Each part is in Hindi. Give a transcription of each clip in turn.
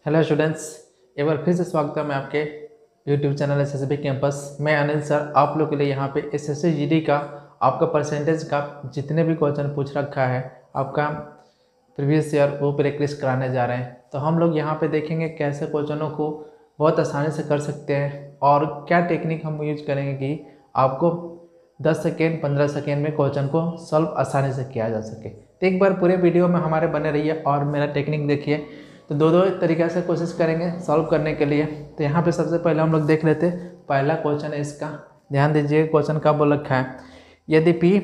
हेलो स्टूडेंट्स, एक बार फिर से स्वागत है मैं आपके यूट्यूब चैनल एसएसबी कैंपस। मैं अनिल सर आप लोग के लिए यहाँ पे एसएससी जीडी का आपका परसेंटेज का जितने भी क्वेश्चन पूछ रखा है आपका प्रीवियस ईयर वो प्रैक्टिस कराने जा रहे हैं। तो हम लोग यहाँ पे देखेंगे कैसे क्वेश्चनों को बहुत आसानी से कर सकते हैं और क्या टेक्निक हम यूज करेंगे कि आपको 10 सेकेंड 15 सेकेंड में क्वेश्चन को सॉल्व आसानी से किया जा सके। तो एक बार पूरे वीडियो में हमारे बने रहिए और मेरा टेक्निक देखिए। तो दो तरीक़े से कोशिश करेंगे सॉल्व करने के लिए। तो यहाँ पे सबसे पहले हम लोग देख लेते हैं पहला क्वेश्चन है इसका। ध्यान दीजिए क्वेश्चन का बोल रखा है, यदि P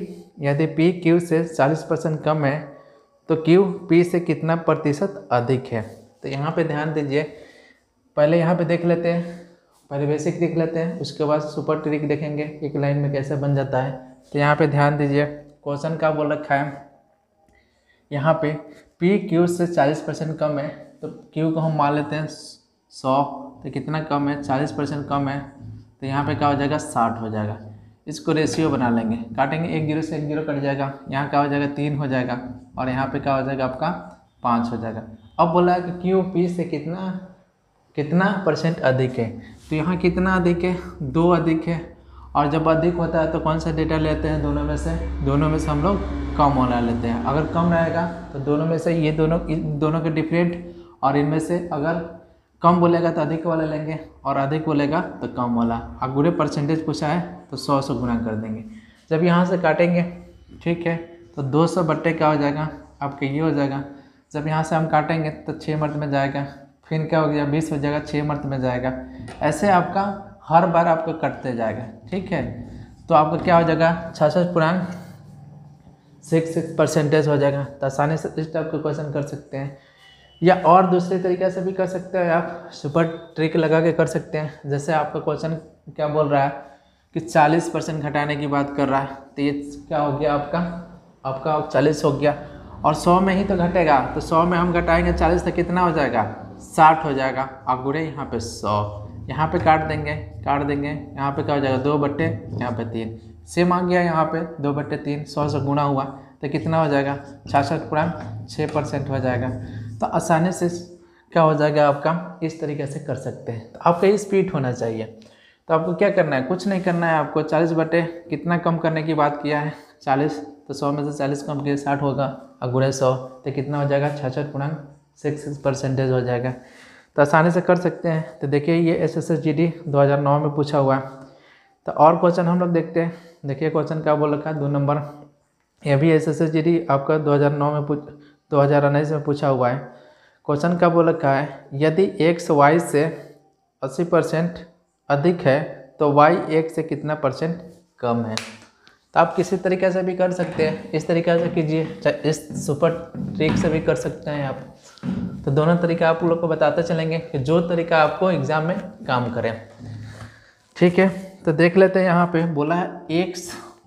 Q से 40% कम है तो Q P से कितना प्रतिशत अधिक है। तो यहाँ पे ध्यान दीजिए, पहले यहाँ पे देख लेते हैं, पहले बेसिक देख लेते हैं, उसके बाद सुपर ट्रिक देखेंगे एक लाइन में कैसे बन जाता है। तो यहाँ पे ध्यान दीजिए क्वेश्चन का बोल रखा है, यहाँ पे P Q से 40% कम है तो Q को हम मान लेते हैं 100। तो कितना कम है, 40% कम है, तो यहाँ पे क्या हो जाएगा 60 हो जाएगा। इसको रेशियो बना लेंगे, काटेंगे 1 0 से 1 0 कट जाएगा, यहाँ क्या हो जाएगा 3 हो जाएगा और यहाँ पे क्या हो जाएगा आपका 5 हो जाएगा। अब बोला है कि Q P से कितना परसेंट अधिक है। तो यहाँ कितना अधिक है, 2 अधिक है। और जब अधिक होता है तो कौन सा डेटा लेते हैं, दोनों में से हम लोग कम वाला लेते हैं। अगर कम रहेगा तो दोनों में से ये दोनों के डिफरेंट, और इनमें से अगर कम बोलेगा तो अधिक वाला लेंगे और अधिक बोलेगा तो कम वाला। अब पूरे परसेंटेज पूछा है तो 100 से गुना कर देंगे। जब यहाँ से काटेंगे ठीक है तो 200 बट्टे क्या हो जाएगा आपके ये हो जाएगा। जब यहाँ से हम काटेंगे तो 6 मर्त में जाएगा, फिर क्या हो गया 20 हो जाएगा, 6 मर्त में जाएगा। ऐसे आपका हर बार आपको कटते जाएगा। ठीक है, तो आपका क्या हो जाएगा 66.66% हो जाएगा। तो आसानी से इस टाइप के क्वेश्चन कर सकते हैं, या और दूसरे तरीके से भी कर सकते हैं, आप सुपर ट्रिक लगा के कर सकते हैं। जैसे आपका क्वेश्चन क्या बोल रहा है कि 40% घटाने की बात कर रहा है, तो ये क्या हो गया आपका 40 हो गया और 100 में ही तो घटेगा। तो 100 में हम घटाएंगे 40 तो कितना हो जाएगा 60 हो जाएगा। आप गुड़े यहाँ पे 100 यहाँ पे काट देंगे, यहाँ पे क्या हो जाएगा 2 बट्टे यहाँ पे 3, सेम आ गया यहाँ पे 2 बट्टे 3, 100 से गुना हुआ तो कितना हो जाएगा 66.6% हो जाएगा। तो आसानी से क्या हो जाएगा आपका, इस तरीके से कर सकते हैं। तो आपका ये स्पीड होना चाहिए। तो आपको क्या करना है, कुछ नहीं करना है आपको। 40 बटे कितना कम करने की बात किया है 40, तो 100 में से 40 कम किया 60 होगा और गुणे 100 तो कितना हो जाएगा 66.66% हो जाएगा। तो आसानी से कर सकते हैं। तो देखिए ये SSGD 2009 में पूछा हुआ है। तो और क्वेश्चन हम लोग देखते हैं। देखिए क्वेश्चन क्या बोल रखा है 2 नंबर, ये भी SSGD आपका 2019 में पूछा हुआ है। क्वेश्चन क्या बोल रखा है, यदि x y से 80% अधिक है तो y x से कितना परसेंट कम है। तो आप किसी तरीके से भी कर सकते हैं, इस तरीके से कीजिए, इस सुपर ट्रिक से भी कर सकते हैं आप। तो दोनों तरीका आप लोग को बताते चलेंगे कि जो तरीका आपको एग्जाम में काम करे। ठीक है, तो देख लेते हैं। यहाँ पे बोला है x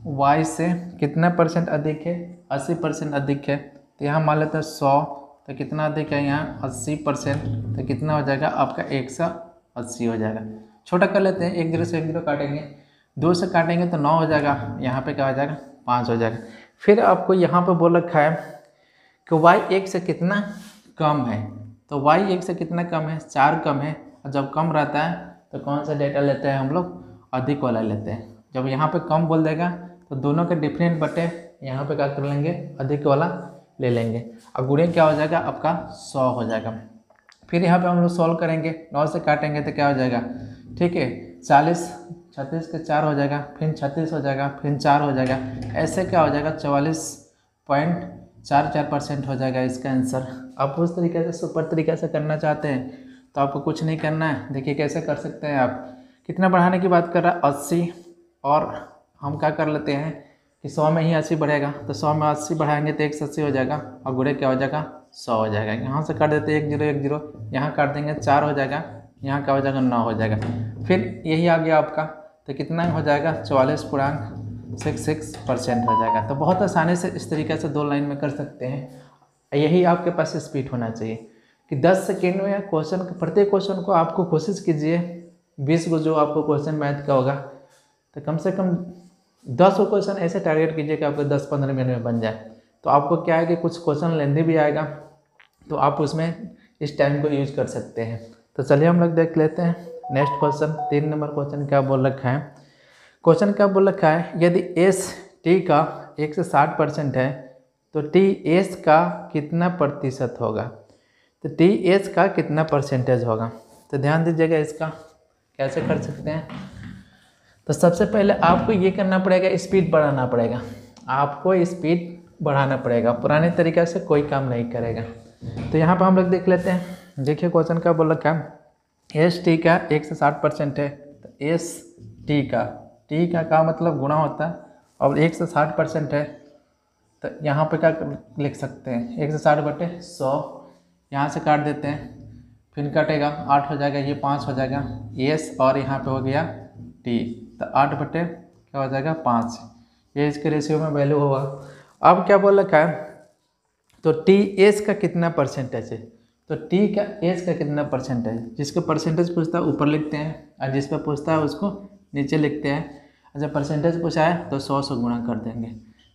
y से कितना परसेंट अधिक है, 80% अधिक है। तो यहाँ मान लेते हैं 100, तो कितना अधिक है यहाँ 80%, तो कितना हो जाएगा आपका 180 हो जाएगा। छोटा कर लेते हैं, 1 0 से 1 0 काटेंगे, 2 से काटेंगे तो 9 हो जाएगा, यहाँ पे क्या हो जाएगा 5 हो जाएगा। फिर आपको यहाँ पे बोल रखा है कि y 1 से कितना कम है। तो y 1 से कितना कम है, 4 कम है। और जब कम रहता है तो कौन सा डेटा लेते हैं हम लोग, अधिक वाला लेते हैं। जब यहाँ पे कम बोल देगा तो दोनों के डिफरेंट बटे यहाँ पे क्या कर लेंगे, अधिक वाला ले लेंगे और गुणे क्या हो जाएगा आपका 100 हो जाएगा। फिर यहाँ पे हम लोग सॉल्व करेंगे, 9 से काटेंगे तो क्या हो जाएगा, ठीक है 40, 36 के 4 हो जाएगा, फिर 36 हो जाएगा, फिर 4 हो जाएगा। ऐसे क्या हो जाएगा 44.44% हो जाएगा इसका आंसर। आप उस तरीके से सुपर तरीके से करना चाहते हैं तो आपको कुछ नहीं करना है। देखिए कैसे कर सकते हैं आप। कितना बढ़ाने की बात कर रहा है 80, और हम क्या कर लेते हैं कि 100 में ही 80 बढ़ेगा, तो 100 में 80 बढ़ाएंगे तो 180 हो जाएगा और गुणे क्या हो जाएगा 100 हो जाएगा। यहाँ से काट देते हैं 1 0 1 0, यहाँ काट देंगे 4 हो जाएगा, यहाँ क्या हो जाएगा 9 हो जाएगा। फिर यही आ गया आपका, तो कितना हो जाएगा 44.66% हो जाएगा। तो बहुत आसानी से इस तरीके से 2 लाइन में कर सकते हैं। यही आपके पास स्पीड होना चाहिए कि 10 सेकेंड में क्वेश्चन, प्रत्येक क्वेश्चन को आपको कोशिश कीजिए 20 को जो आपको क्वेश्चन मैथ का होगा तो कम से कम 10 क्वेश्चन ऐसे टारगेट कीजिए कि आपको 10-15 मिनट में बन जाए। तो आपको क्या है कि कुछ क्वेश्चन लेंदी भी आएगा तो आप उसमें इस टाइम को यूज कर सकते हैं। तो चलिए हम लोग देख लेते हैं नेक्स्ट क्वेश्चन। 3 नंबर क्वेश्चन क्या बोल रखा है। क्वेश्चन क्या बोल रखा है, यदि एस टी का 1 से 60% है तो टी एस का कितना प्रतिशत होगा। तो टी एस का कितना परसेंटेज होगा। तो ध्यान दीजिएगा इसका कैसे कर सकते हैं। तो सबसे पहले आपको ये करना पड़ेगा, स्पीड बढ़ाना पड़ेगा, आपको स्पीड बढ़ाना पड़ेगा, पुराने तरीक़े से कोई काम नहीं करेगा। तो यहाँ पर हम लोग देख लेते हैं। देखिए क्वेश्चन क्या बोल रखा है, एस टी का 1 से 60% है। तो एस टी का मतलब गुणा होता है, और 1 से 60% है तो यहाँ पे क्या लिख सकते हैं, 1 से 60/100, यहाँ से काट देते हैं, फिर कटेगा 8 हो जाएगा, ये 5 हो जाएगा एस, और यहाँ पे हो गया टी, तो 8 क्या हो जाएगा 5, ये इसके रेशियो में वैल्यू होगा। अब क्या बोल रखा है, तो टी एस का कितना परसेंटेज है। तो टी का एस का कितना परसेंटेज, जिसका परसेंटेज पूछता है ऊपर लिखते हैं, और जिस पर पूछता है उसको नीचे लिखते हैं। अच्छा परसेंटेज पूछा है तो 100 से गुणा कर देंगे।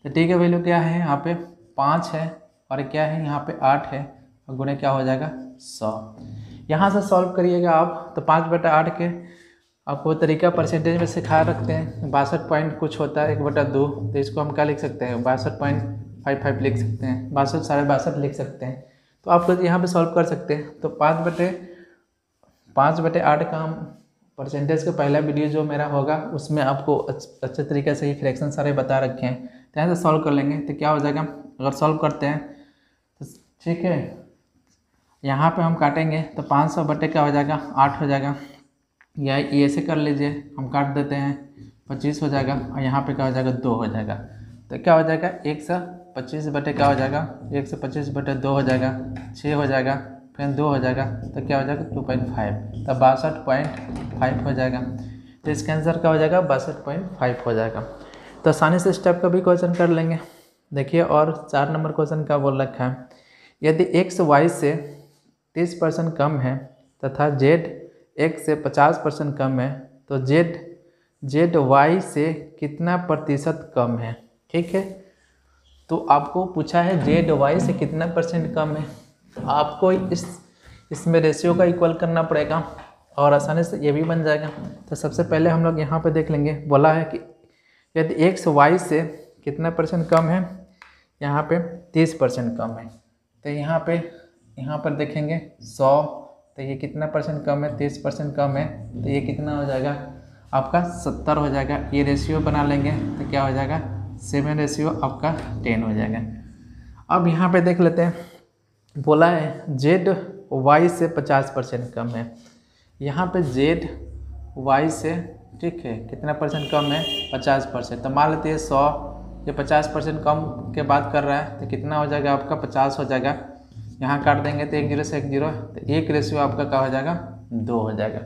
तो टी का वैल्यू क्या है, यहाँ पे 5 है, और क्या है यहाँ पे 8 है, और गुणे क्या हो जाएगा 100। यहाँ से सॉल्व करिएगा आप, तो 5/8 के आपको तरीका परसेंटेज में सिखा रखते हैं, 62 पॉइंट कुछ होता है 1/2, तो इसको हम क्या लिख सकते हैं 62.55 लिख सकते हैं, 62 62.5 लिख सकते हैं। तो आप लोग यहाँ पे सॉल्व कर सकते हैं। तो 5/8 का हम परसेंटेज का पहला वीडियो जो मेरा होगा उसमें आपको अच्छे तरीके से ही फ्रैक्शन सारे बता रखे हैं, तो यहाँ से सॉल्व कर लेंगे। तो क्या हो जाएगा, अगर सॉल्व करते हैं तो ठीक है, यहाँ पे हम काटेंगे तो 500 क्या हो जाएगा 8 हो जाएगा, या ये ऐसे कर लीजिए, हम काट देते हैं 25 हो जाएगा, और यहाँ पे क्या हो जाएगा 2 हो जाएगा। तो क्या हो जाएगा 125 क्या हो जाएगा 125/2 हो जाएगा, 6 हो जाएगा, फिर 2 हो जाएगा, तो क्या हो जाएगा 2.5, तो 62.5 हो जाएगा। तो इसका आंसर क्या हो जाएगा 62.5 हो जाएगा। तो आसानी से स्टेप का भी क्वेश्चन कर लेंगे। देखिए और 4 नंबर क्वेश्चन क्या बोल रखा है, यदि एक्स वाई से 30% कम है तथा जेड एक्स से 50% कम है तो जेड वाई से कितना प्रतिशत कम है। ठीक है, तो आपको पूछा है जेड वाई से कितना परसेंट कम है, आपको इसमें रेशियो का इक्वल करना पड़ेगा, और आसानी से ये भी बन जाएगा। तो सबसे पहले हम लोग यहाँ पे देख लेंगे, बोला है कि यदि एक्स वाई से कितना परसेंट कम है, यहाँ पे 30% कम है। तो यहाँ पर देखेंगे 100, तो ये कितना परसेंट कम है 30% कम है, तो ये कितना हो जाएगा आपका 70 हो जाएगा। ये रेशियो बना लेंगे तो क्या हो जाएगा 7 रेशियो आपका 10 हो जाएगा। अब यहाँ पे देख लेते हैं, बोला है जेड वाई से 50% कम है, यहाँ पे जेड वाई से ठीक है कितना परसेंट कम है 50%। तो मान लेते हैं 100, ये 50% कम के बात कर रहा है, तो कितना हो जाएगा आपका 50 हो जाएगा। यहाँ काट देंगे तो 1 0 से 1 0, तो 1 रेशियो आपका क्या हो जाएगा 2 हो जाएगा।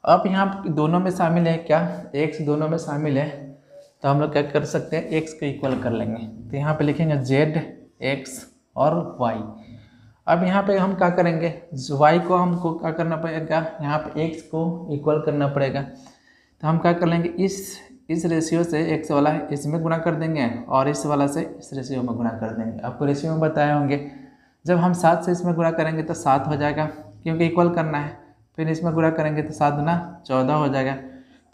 अब यहाँ दोनों में शामिल है क्या, एक्स दोनों में शामिल है, तो हम लोग क्या कर सकते हैं एक्स को इक्वल कर लेंगे। तो यहाँ पे लिखेंगे जेड एक्स और वाई। अब यहाँ पे हम क्या करेंगे, वाई को हमको क्या करना पड़ेगा, यहाँ पे एक्स को इक्वल करना पड़ेगा। तो हम क्या कर लेंगे, इस रेशियो से एक्स वाला इसमें गुणा कर देंगे, और इस वाला से इस रेशियो में गुणा कर देंगे। आपको रेशियो में बताए होंगे, जब हम 7 से इसमें गुणा करेंगे तो 7 हो जाएगा, क्योंकि इक्वल करना है। फिर इसमें गुणा करेंगे तो 7 दूना 14 हो जाएगा,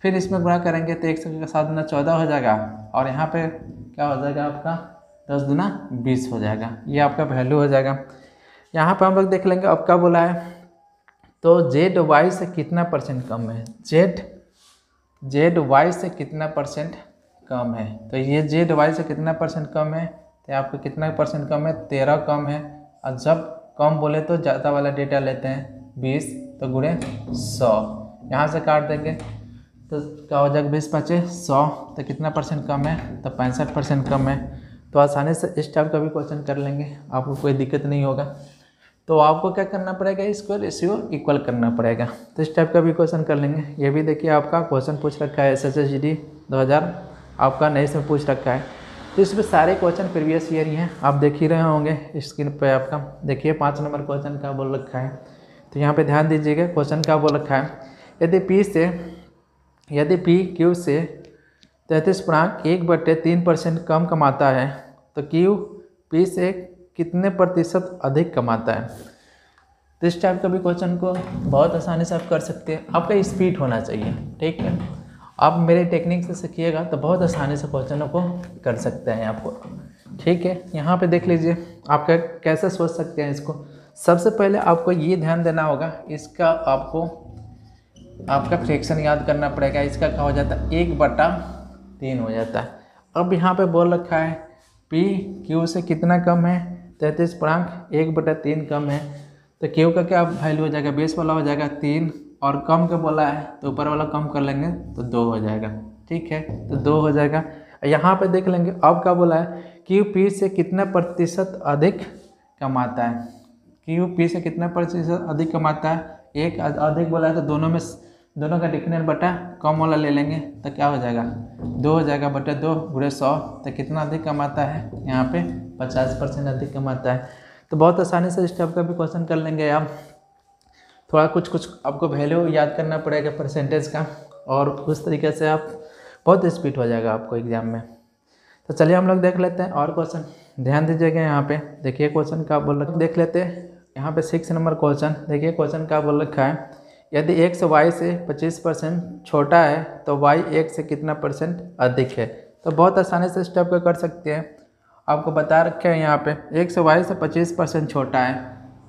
फिर इसमें गुणा करेंगे तो 1 से 7 दूना 14 हो जाएगा, और यहाँ पे क्या हो जाएगा आपका 10 दूना 20 हो जाएगा। ये आपका वैल्यू हो जाएगा। यहाँ पर हम लोग देख लेंगे अब क्या बोला है, तो जेड वाई से कितना परसेंट कम है, जेड वाई से कितना परसेंट कम है। तो ये जेड वाई से कितना परसेंट कम है, तो आपको कितना परसेंट कम है 13 कम है। और जब कम बोले तो ज़्यादा वाला डेटा लेते हैं 20, तो गुणे 100, यहाँ से काट देंगे तो क्या हो जाएगा 20 5 100, तो कितना परसेंट कम है, तो 65% कम है। तो आसानी से इस टाइप का भी क्वेश्चन कर लेंगे, आपको कोई दिक्कत नहीं होगा। तो आपको क्या करना पड़ेगा, इसको रेशियो इक्वल करना पड़ेगा। तो इस टाइप का भी क्वेश्चन कर लेंगे। ये भी देखिए आपका क्वेश्चन पूछ रखा है SSGD 2000 आपका नए से पूछ रखा है। तो इसमें सारे क्वेश्चन प्रीवियस ईयर ही हैं, आप देख ही रहे होंगे स्क्रीन पे आपका। देखिए 5 नंबर क्वेश्चन क्या बोल रखा है, तो यहाँ पे ध्यान दीजिएगा क्वेश्चन क्या बोल रखा है। यदि P Q से 33.1/3% कम कमाता है तो Q P से कितने प्रतिशत अधिक कमाता है। तो इस टाइप का भी क्वेश्चन को बहुत आसानी से आप कर सकते हैं। आपका स्पीड होना चाहिए, ठीक है। आप मेरे टेक्निक से सीखिएगा तो बहुत आसानी से क्वेश्चनों को कर सकते हैं आपको, ठीक है। यहाँ पे देख लीजिए आपका कैसे सोच सकते हैं इसको। सबसे पहले आपको ये ध्यान देना होगा, इसका आपका फ्रैक्शन याद करना पड़ेगा। इसका क्या हो जाता है, 1/3 हो जाता है। अब यहाँ पे बोल रखा है पी क्यू से कितना कम है, 33 1/3 कम है। तो क्यू का क्या वैल्यू हो जाएगा, बेस वाला हो जाएगा 3, और कम का बोला है तो ऊपर वाला कम कर लेंगे तो 2 हो जाएगा, ठीक है। तो 2 हो जाएगा। यहाँ पे देख लेंगे अब क्या बोला है, क्यू पी से कितना प्रतिशत अधिक कमाता है। क्यू पी से कितना प्रतिशत अधिक कमाता है, एक अधिक बोला है तो दोनों का डिफरेंट बटा कम वाला ले लेंगे तो क्या हो जाएगा, 2 हो जाएगा बटा 2 गुणे 100। तो कितना अधिक कमाता है, यहाँ पे 50% अधिक कमाता है। तो बहुत आसानी से इस टाइप का भी क्वेश्चन कर लेंगे आप। थोड़ा कुछ आपको वैल्यू याद करना पड़ेगा परसेंटेज का, और उस तरीके से आप बहुत स्पीड हो जाएगा आपको एग्जाम में। तो चलिए हम लोग देख लेते हैं और क्वेश्चन, ध्यान दीजिएगा। यहाँ पे देखिए क्वेश्चन क्या बोल रखा है, देख लेते हैं। यहाँ पे 6 नंबर क्वेश्चन देखिए, क्वेश्चन क्या बोल रखा है, यदि x y से 25% छोटा है तो y x से कितना % अधिक है। तो बहुत आसानी से स्टेप को कर सकते हैं। आपको बता रखे हैं यहाँ पे x y से 25% छोटा है,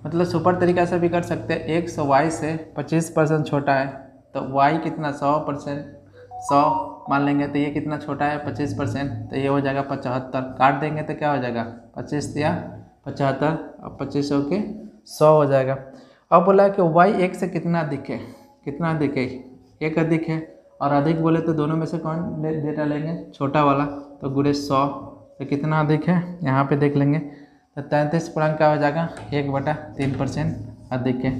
मतलब सुपर तरीका से भी कर सकते हैं। x y से 25% छोटा है तो y कितना 100% मान लेंगे, तो ये कितना छोटा है 25%, तो ये हो जाएगा 75। काट देंगे तो क्या हो जाएगा 25 या 75, और 25 के 100 हो जाएगा। अब बोला कि y एक से कितना अधिक है, कितना अधिक है, एक अधिक है। और अधिक बोले तो दोनों में से कौन डेटा लेंगे, छोटा वाला, तो गुणे 100। तो कितना अधिक है यहाँ पे देख लेंगे, तो 33 का हो जाएगा 1/3% अधिक है।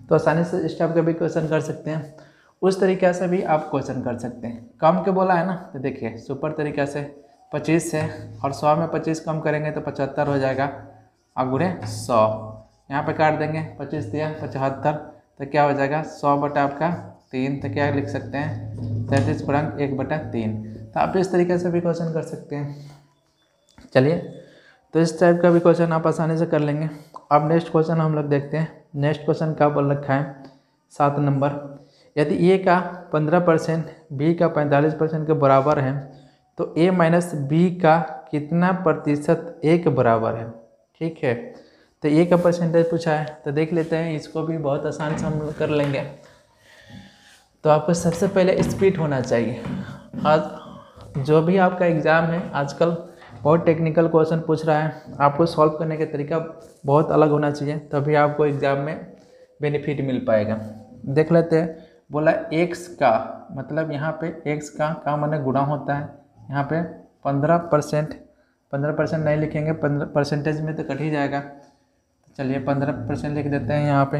तो आसानी से इस टाइप का भी क्वेश्चन कर सकते हैं। उस तरीक़े से भी आप क्वेश्चन कर सकते हैं। कम के बोला है ना, तो देखिए सुपर तरीक़ा से 25 से, और 100 में 25 कम करेंगे तो 75 हो जाएगा, और गुणे 100 यहाँ पे काट देंगे, 25 दिया 75, तो क्या हो जाएगा 100 बटा आपका 3। तो क्या लिख सकते हैं 33 1/3। तो आप इस तरीके से भी क्वेश्चन कर सकते हैं। चलिए, तो इस टाइप का भी क्वेश्चन आप आसानी से कर लेंगे। अब नेक्स्ट क्वेश्चन हम लोग देखते हैं। नेक्स्ट क्वेश्चन क्या बोल रखा है 7 नंबर, यदि ए का 15% बी का 45% के बराबर है तो ए माइनस बी का कितना प्रतिशत ए के बराबर है, ठीक है। तो ए का परसेंटेज पूछा है, तो देख लेते हैं। इसको भी बहुत आसान से हम लोग कर लेंगे। तो आपको सबसे पहले स्पीड होना चाहिए। आज जो भी आपका एग्ज़ाम है आजकल बहुत टेक्निकल क्वेश्चन पूछ रहा है, आपको सॉल्व करने का तरीका बहुत अलग होना चाहिए, तभी आपको एग्ज़ाम में बेनिफिट मिल पाएगा। देख लेते हैं। बोला x का मतलब यहाँ पे x का माने गुणा होता है। यहाँ पे 15% नहीं लिखेंगे, 15% में तो कट ही जाएगा। चलिए 15% लिख देते हैं यहाँ पे।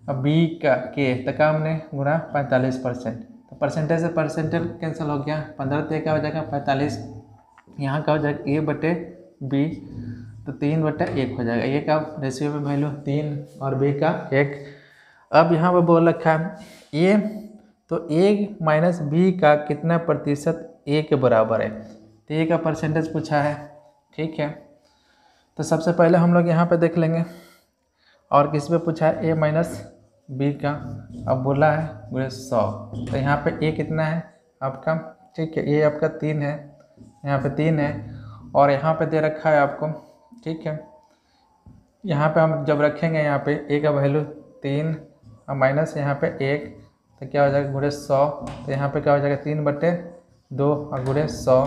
अब b का के तो का हमने गुणा 45%, तो परसेंटेज से परसेंटेज कैंसिल हो गया, 15 तो क्या हो जाएगा 45। यहाँ का हो जाएगा a/b, तो 3/1 हो जाएगा। ये का रेशियो में वैल्यू 3 और b का 1। अब यहाँ पे बोल रखा है a, तो a माइनस b का कितना प्रतिशत a के बराबर है। तो a का परसेंटेज पूछा है, ठीक है। तो सबसे पहले हम लोग यहाँ पे देख लेंगे, और किस पे पूछा है a माइनस b का। अब बोला है गुणे 100, तो यहाँ पे a कितना है आपका, ठीक है, a आपका 3 है, यहाँ पे 3 है, और यहाँ पे दे रखा है आपको, ठीक है। यहाँ पे हम जब रखेंगे यहाँ पे a का वैल्यू 3 और माइनस यहाँ पे 1, तो क्या हो जाएगा गुणे 100। तो यहाँ पे क्या हो जाएगा 3/2 और गुणे 100,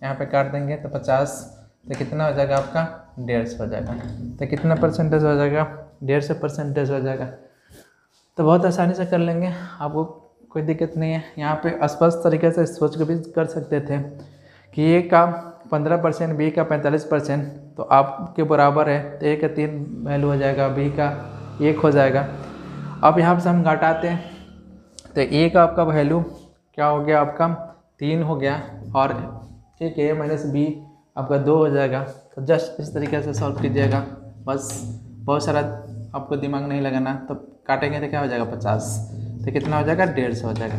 यहाँ पे काट देंगे तो 50। तो कितना हो जाएगा आपका 150 हो जाएगा। तो कितना परसेंटेज हो जाएगा 150% हो जाएगा। तो बहुत आसानी से कर लेंगे, आपको कोई दिक्कत नहीं है। यहाँ पे स्पष्ट तरीके से सोच के भी कर सकते थे कि ए का 15%, बी का 45%, तो आपके बराबर है, तो ए का 3 वैल्यू हो जाएगा, बी का 1 हो जाएगा। अब यहाँ से हम घटाते हैं, तो ए का आपका वैल्यू क्या हो गया आपका 3 हो गया, और ठीक है ए माइनस बी आपका 2 हो जाएगा। तो जस्ट इस तरीके से सॉल्व कीजिएगा, बस बहुत सारा आपको दिमाग नहीं लगाना। तो काटेंगे तो क्या हो जाएगा 50, तो कितना हो जाएगा 150 हो जाएगा।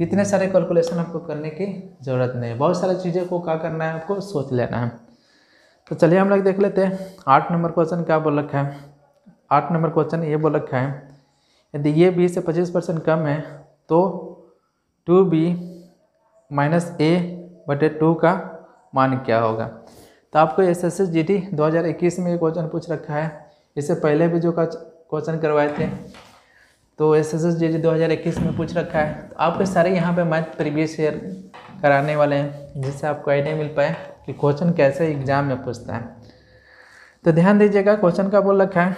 इतने सारे कैलकुलेशन आपको करने की ज़रूरत नहीं है, बहुत सारी चीज़ों को क्या करना है आपको सोच लेना है। तो चलिए हम लोग देख लेते हैं 8 नंबर क्वेश्चन क्या बोल रखा है। 8 नंबर क्वेश्चन ये बोल रखा है, यदि ये बी से 25% कम है तो 2b माइनस ए बटे 2 का मान क्या होगा। तो आपको SSSGD 2021 में ये क्वेश्चन पूछ रखा है। इससे पहले भी जो क्वेश्चन करवाए थे तो SSSGD 2021 में पूछ रखा है। तो आपके सारे यहाँ पे मैथ प्रीवियस ईयर कराने वाले हैं, जिससे आपको आइडिया मिल पाए कि क्वेश्चन कैसे एग्जाम में पूछता है। तो ध्यान दीजिएगा, क्वेश्चन का बोल रखा है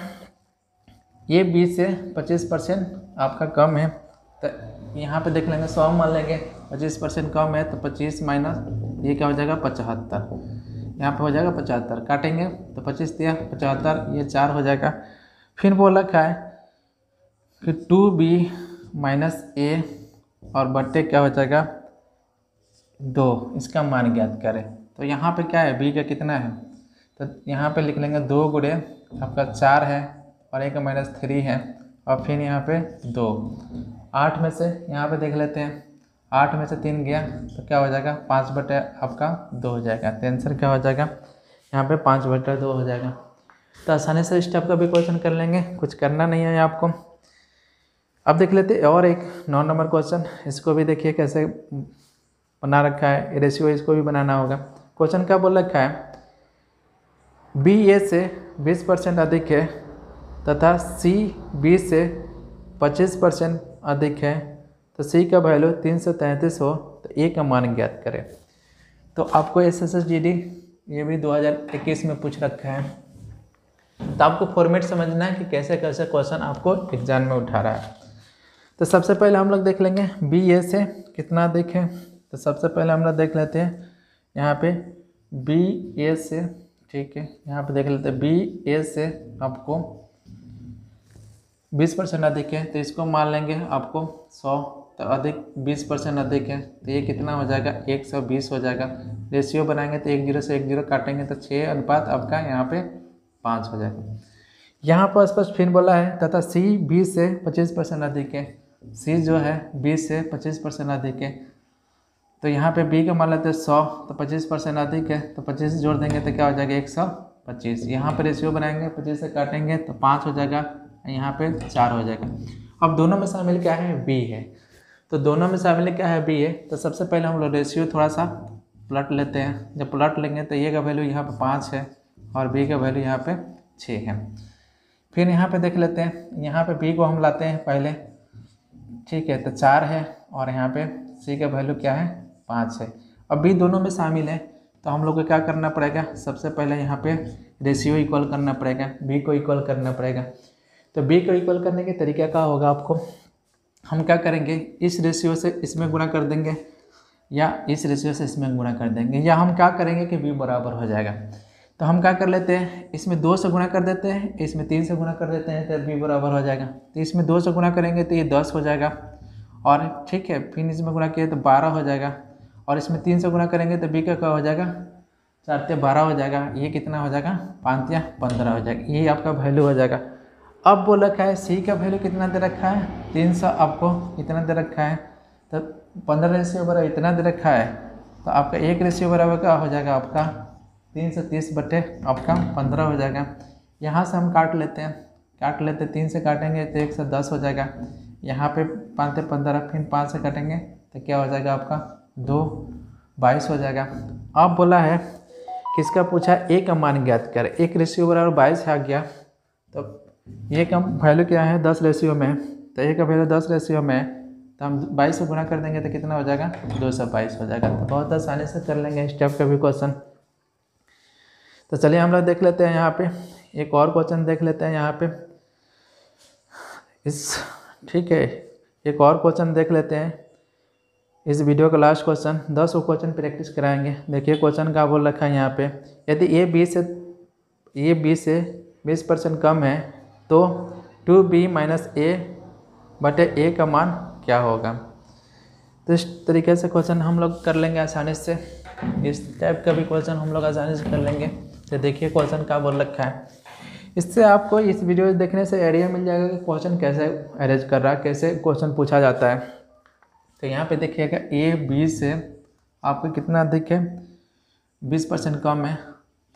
ये 20 से 25% आपका कम है। तो यहाँ पे देख लेंगे 100 मान लेंगे, 25% कम है तो 25 माइनस ये क्या हो जाएगा 75, यहाँ पे हो जाएगा 75, काटेंगे तो 25 दिया 75, ये 4 हो जाएगा। फिर बोल रखा है कि 2b माइनस ए और बट्टे क्या हो जाएगा 2, इसका मान ज्ञात करें। तो यहाँ पे क्या है b का कितना है, तो यहाँ पे लिख लेंगे 2 गुणे आपका 4 है और एक माइनस 3 है और फिर यहाँ पे 2, 8 में से यहाँ पे देख लेते हैं, 8 में से 3 गया तो क्या हो जाएगा 5 बटे आपका 2 हो जाएगा। तो आंसर क्या हो जाएगा यहाँ पे 5 बटे 2 हो जाएगा। तो आसानी से स्टेप का भी क्वेश्चन कर लेंगे, कुछ करना नहीं है आपको। अब देख लेते हैं और एक 9 नंबर क्वेश्चन, इसको भी देखिए कैसे बना रखा है रेशियो, इसको भी बनाना होगा। क्वेश्चन क्या बोल रखा है, बी ए से 20% अधिक है तथा सी बी से 25% अधिक है, तो सी का वैल्यू 333 हो तो ए का मान ज्ञात करें। तो आपको SSSGD ये भी 2021 में पूछ रखा है। तो आपको फॉर्मेट समझना है कि कैसे कैसे क्वेश्चन आपको एग्जाम में उठा रहा है। तो सबसे पहले हम लोग देख लेंगे बी ए से कितना अधिक है। तो सबसे पहले हम लोग देख लेते हैं यहाँ पे बी ए से, ठीक है, यहाँ पे देख लेते हैं बी ए से आपको 20% अधिक है, तो इसको मान लेंगे आपको 100, तो अधिक 20% अधिक है तो ये कितना हो जाएगा 120 हो जाएगा। रेशियो बनाएंगे तो 1 0 से 1 0 काटेंगे तो 6 अनुपात आपका यहाँ पे 5 हो जाएगा। यहाँ पर स्पष्ट फिर बोला है तथा सी 20 से 25% अधिक है, सी जो है 20 से 25% अधिक है, तो यहाँ पे बी का मान लेते हैं 100, तो 25% अधिक है तो 25 जोड़ देंगे तो क्या हो जाएगा 125। यहाँ पे रेशियो बनाएंगे 25 से काटेंगे तो 5 हो जाएगा, यहाँ पे 4 हो जाएगा। अब दोनों में शामिल क्या है बी है, तो दोनों में शामिल क्या है बी है। तो सबसे पहले हम लोग रेशियो थोड़ा सा पलट लेते हैं। जब पलट लेंगे तो ए का वैल्यू यहाँ पे 5 है और बी का वैल्यू यहाँ पे 6 है। फिर यहाँ पे देख लेते हैं, यहाँ पे बी को हम लाते हैं पहले, ठीक है, तो 4 है और यहाँ पे सी का वैल्यू क्या है 5 है। अब बी दोनों में शामिल है तो हम लोग को क्या करना पड़ेगा, सबसे पहले यहाँ पे रेशियो इक्वल करना पड़ेगा, बी को इक्वल करना पड़ेगा। तो बी को इक्वल करने के तरीका क्या होगा, आपको हम क्या करेंगे इस रेशियो से इसमें गुणा कर देंगे या इस रेशियो से इसमें गुणा कर देंगे, या हम क्या करेंगे कि बी बराबर हो जाएगा। तो हम क्या कर लेते हैं, इसमें 2 से गुणा कर देते हैं, इसमें 3 से गुणा कर देते हैं, तो बी बराबर हो जाएगा। तो इसमें 2 से गुणा करेंगे तो ये 10 हो जाएगा और ठीक है, फिर इसमें गुणा किया तो 12 हो जाएगा और इसमें 3 से गुणा करेंगे तो बी का क्या हो जाएगा 4 से 12 हो जाएगा, ये कितना हो जाएगा 5 या 15 हो जाएगा, ये आपका वैल्यू हो जाएगा। अब बोल रखा है सी का वैल्यू कितना दे रखा है 300, आपको इतना दे रखा है, तो 15 रेशियो बराबर इतना दे रखा है, तो आपका 1 रेशियो बराबर क्या हो जाएगा आपका 330 बटे आपका 15 हो जाएगा। यहाँ से हम काट लेते हैं, 3 से काटेंगे तो 110 हो जाएगा, यहाँ पे 5 से 15, फिर 5 से काटेंगे तो क्या हो जाएगा आपका 2 22 हो जाएगा। अब बोला है किसका पूछा ए का मान ज्ञात कर, 1 रेशियो बराबर 22 आ गया, तो ये का वैल्यू क्या है 10 रेशियो में, तो ए का वैल्यू 10 रेशियो में, तो हम 22 से गुणा कर देंगे तो कितना हो जाएगा 222 हो जाएगा। तो बहुत आसानी से कर लेंगे स्टेप का भी क्वेश्चन। तो चलिए हम लोग देख लेते हैं यहाँ पे एक और क्वेश्चन देख लेते हैं यहाँ पे ठीक है, एक और क्वेश्चन देख लेते हैं इस वीडियो का लास्ट क्वेश्चन। 10 क्वेश्चन प्रैक्टिस कराएंगे। देखिए क्वेश्चन का बोल रखा है यहाँ पे, यदि ए बी से 20% कम है तो 2b माइनस ए बटे ए का मान क्या होगा। तो इस तरीके से क्वेश्चन हम लोग कर लेंगे आसानी से, इस टाइप का भी क्वेश्चन हम लोग आसानी से कर लेंगे। तो देखिए क्वेश्चन का बोल रखा है, इससे आपको इस वीडियो देखने से आइडिया मिल जाएगा कि क्वेश्चन कैसे अरेंज कर रहा है, कैसे क्वेश्चन पूछा जाता है। तो यहाँ पे देखिएगा ए बी से आपको कितना अधिक है 20% कम है,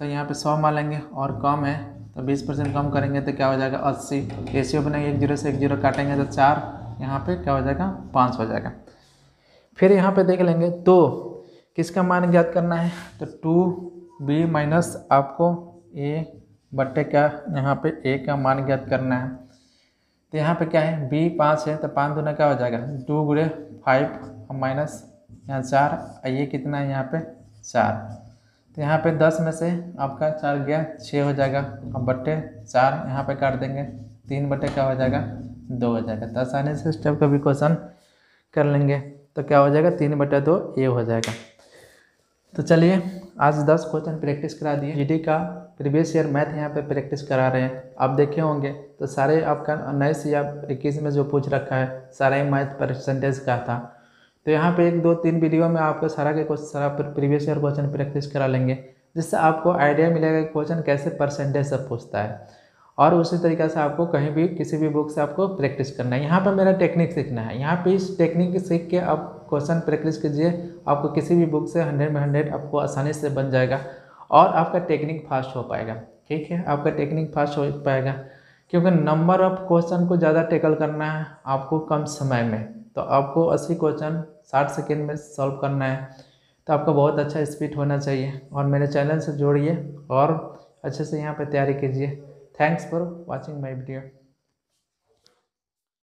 तो यहाँ पे 100 मान लेंगे और कम है तो 20% कम करेंगे तो क्या हो जाएगा 80। रेशियो बनेगा 1 0 से 1 0 काटेंगे तो 4, यहाँ पे क्या हो जाएगा 5 हो जाएगा। फिर यहाँ पे देख लेंगे तो किसका मान ज्ञात करना है, तो 2b माइनस आपको a बट्टे क्या यहाँ पे a का मान ज्ञात करना है। तो यहाँ पे क्या है b 5 है तो 5 दूना क्या हो जाएगा 2 गुणे 5 माइनस यहाँ 4, ये कितना है यहाँ पे 4। तो यहाँ पे 10 में से आपका 4 गया 6 हो जाएगा, अब बट्टे 4 यहाँ पे काट देंगे 3 बट्टे क्या हो जाएगा 2 हो जाएगा। तो आसानी से स्टेप का भी क्वेश्चन कर लेंगे तो क्या हो जाएगा 3/2 ये हो जाएगा। तो चलिए आज 10 क्वेश्चन प्रैक्टिस करा दिए। जीडी का प्रीवियस ईयर मैथ यहाँ पे प्रैक्टिस करा रहे हैं, आप देखे होंगे तो सारे आपका 19 या 21 में जो पूछ रखा है सारा ही मैथ परसेंटेज का था। तो यहाँ पे 1 2 3 वीडियो में आपको सारा प्रीवियस ईयर क्वेश्चन प्रैक्टिस करा लेंगे, जिससे आपको आइडिया मिलेगा कि क्वेश्चन कैसे परसेंटेज से पूछता है। और उसी तरीक़े से आपको कहीं भी किसी भी बुक से आपको प्रैक्टिस करना है। यहाँ पर मेरा टेक्निक सीखना है, यहाँ पे इस टेक्निक सीख के आप क्वेश्चन प्रैक्टिस कीजिए, आपको किसी भी बुक से 100 में 100 आपको आसानी से बन जाएगा और आपका टेक्निक फास्ट हो पाएगा। ठीक है, आपका टेक्निक फास्ट हो पाएगा क्योंकि नंबर ऑफ क्वेश्चन को ज़्यादा टैकल करना है आपको कम समय में। तो आपको 80 क्वेश्चन 60 सेकेंड में सॉल्व करना है, तो आपका बहुत अच्छा स्पीड होना चाहिए। और मेरे चैनल से जोड़िए और अच्छे से यहाँ पर तैयारी कीजिए। Thanks for watching my video.